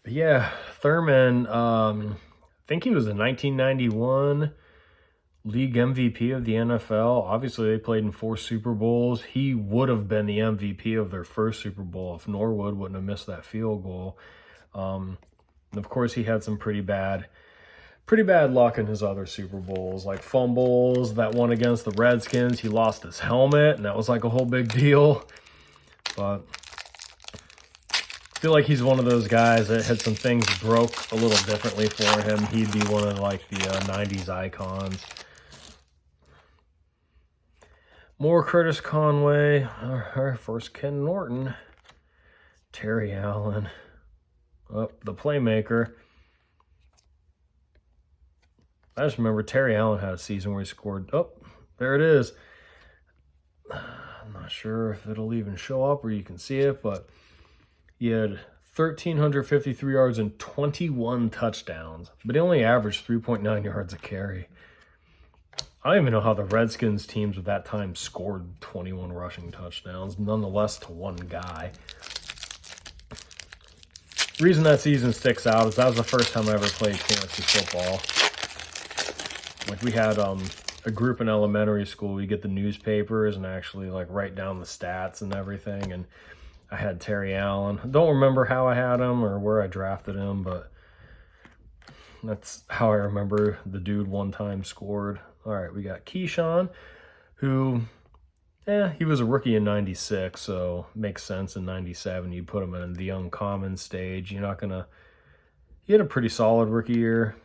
Yeah, Thurman, I think he was the 1991 league MVP of the NFL. Obviously, they played in 4 Super Bowls. He would have been the MVP of their first Super Bowl if Norwood wouldn't have missed that field goal. And of course, he had some pretty bad luck in his other Super Bowls, like fumbles. That one against the Redskins, he lost his helmet, and that was like a whole big deal. But I feel like he's one of those guys that had some things broke a little differently for him. He'd be one of like the 90s icons. More Curtis Conway. Our first Ken Norton. Terry Allen. Oh, the playmaker. I just remember Terry Allen had a season where he scored. Oh, there it is. I'm not sure if it'll even show up or you can see it, but he had 1,353 yards and 21 touchdowns, but he only averaged 3.9 yards a carry. I don't even know how the Redskins teams at that time scored 21 rushing touchdowns, nonetheless to one guy. The reason that season sticks out is that was the first time I ever played fantasy football. Like we had a group in elementary school. We get the newspapers and actually like write down the stats and everything. And I had Terry Allen. I don't remember how I had him or where I drafted him, but that's how I remember the dude one time scored. All right, we got Keyshawn, who, he was a rookie in 96, so makes sense in 97. You put him in the uncommon stage. You're not going to, he had a pretty solid rookie year,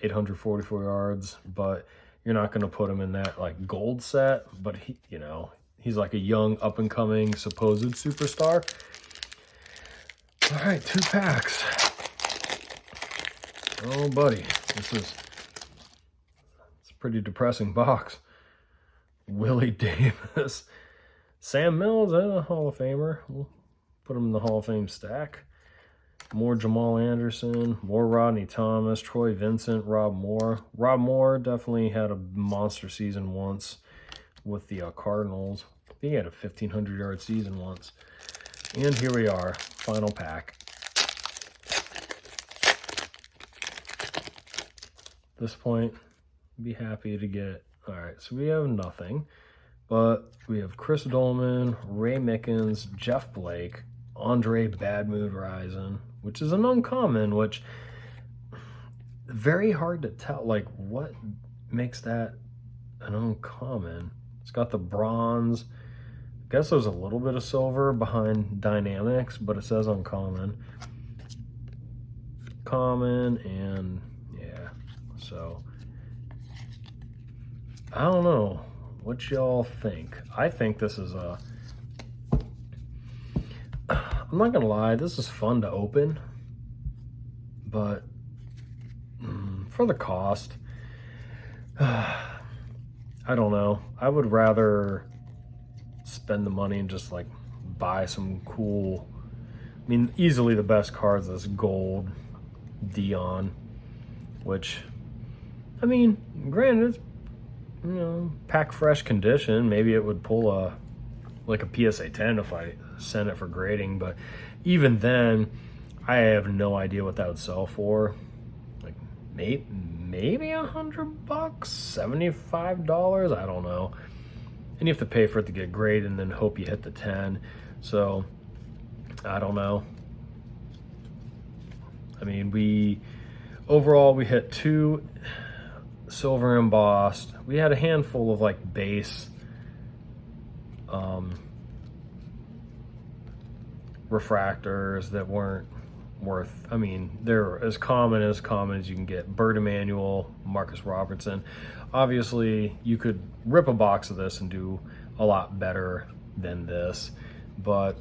844 yards, but you're not going to put him in that like gold set. But he, he's like a young up and coming supposed superstar. All right, 2 packs. Oh, buddy, it's a pretty depressing box. Willie Davis, Sam Mills, and a Hall of Famer. We'll put him in the Hall of Fame stack. More Jamal Anderson, more Rodney Thomas, Troy Vincent, Rob Moore. Rob Moore definitely had a monster season once with the Cardinals. I think he had a 1,500-yard season once. And here we are, final pack. At this point, I'd be happy to get. All right, so we have nothing, but we have Chris Dolman, Ray Mickens, Jeff Blake, Andre Bad Mood Rison, which is an uncommon, which very hard to tell. Like, what makes that an uncommon? It's got the bronze. I guess there's a little bit of silver behind Dynamics, but it says uncommon. Common, and yeah, so I don't know what y'all think. I think this is I'm not gonna lie, this is fun to open, but for the cost, I don't know. I would rather spend the money and just like buy some cool, I mean, easily the best cards is gold Dion, which, I mean, granted, it's, pack fresh condition. Maybe it would pull a PSA 10 if I send it for grading, but even then, I have no idea what that would sell for. Like maybe $100, $75. I don't know. And you have to pay for it to get graded and then hope you hit the 10. So I don't know. I mean, we hit 2 silver embossed. We had a handful of like base refractors that weren't worth, I mean, they're as common as you can get. Bert Emanuel, Marcus Robertson. Obviously, you could rip a box of this and do a lot better than this, but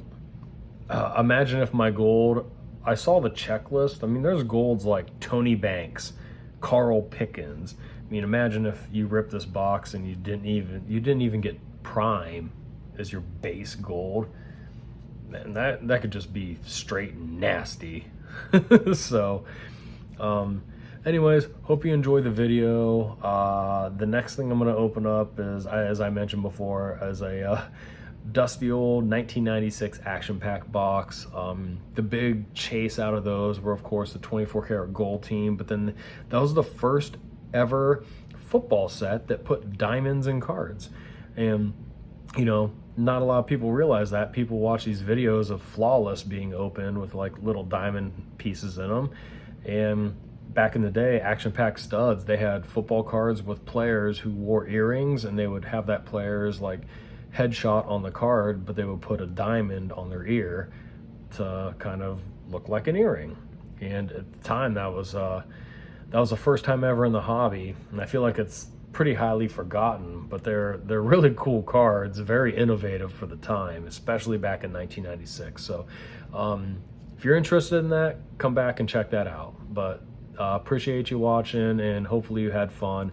imagine if my gold, I saw the checklist. I mean, there's golds like Tony Banks, Carl Pickens. I mean, imagine if you ripped this box and you didn't even get prime as your base gold. Man, that could just be straight nasty. So anyways, hope you enjoyed the video. The next thing I'm going to open up is, as I mentioned before, as a dusty old 1996 Action Pack box. The big chase out of those were, of course, the 24 karat gold team, but then that was the first ever football set that put diamonds in cards. And, you know, not a lot of people realize that. People watch these videos of Flawless being opened with like little diamond pieces in them. And back in the day, Action Pack studs, they had football cards with players who wore earrings, and they would have that player's like headshot on the card, but they would put a diamond on their ear to kind of look like an earring. And at the time, that was the first time ever in the hobby, and I feel like it's pretty highly forgotten, but they're really cool cards, very innovative for the time, especially back in 1996. So if you're interested in that, come back and check that out. But appreciate you watching, and hopefully you had fun.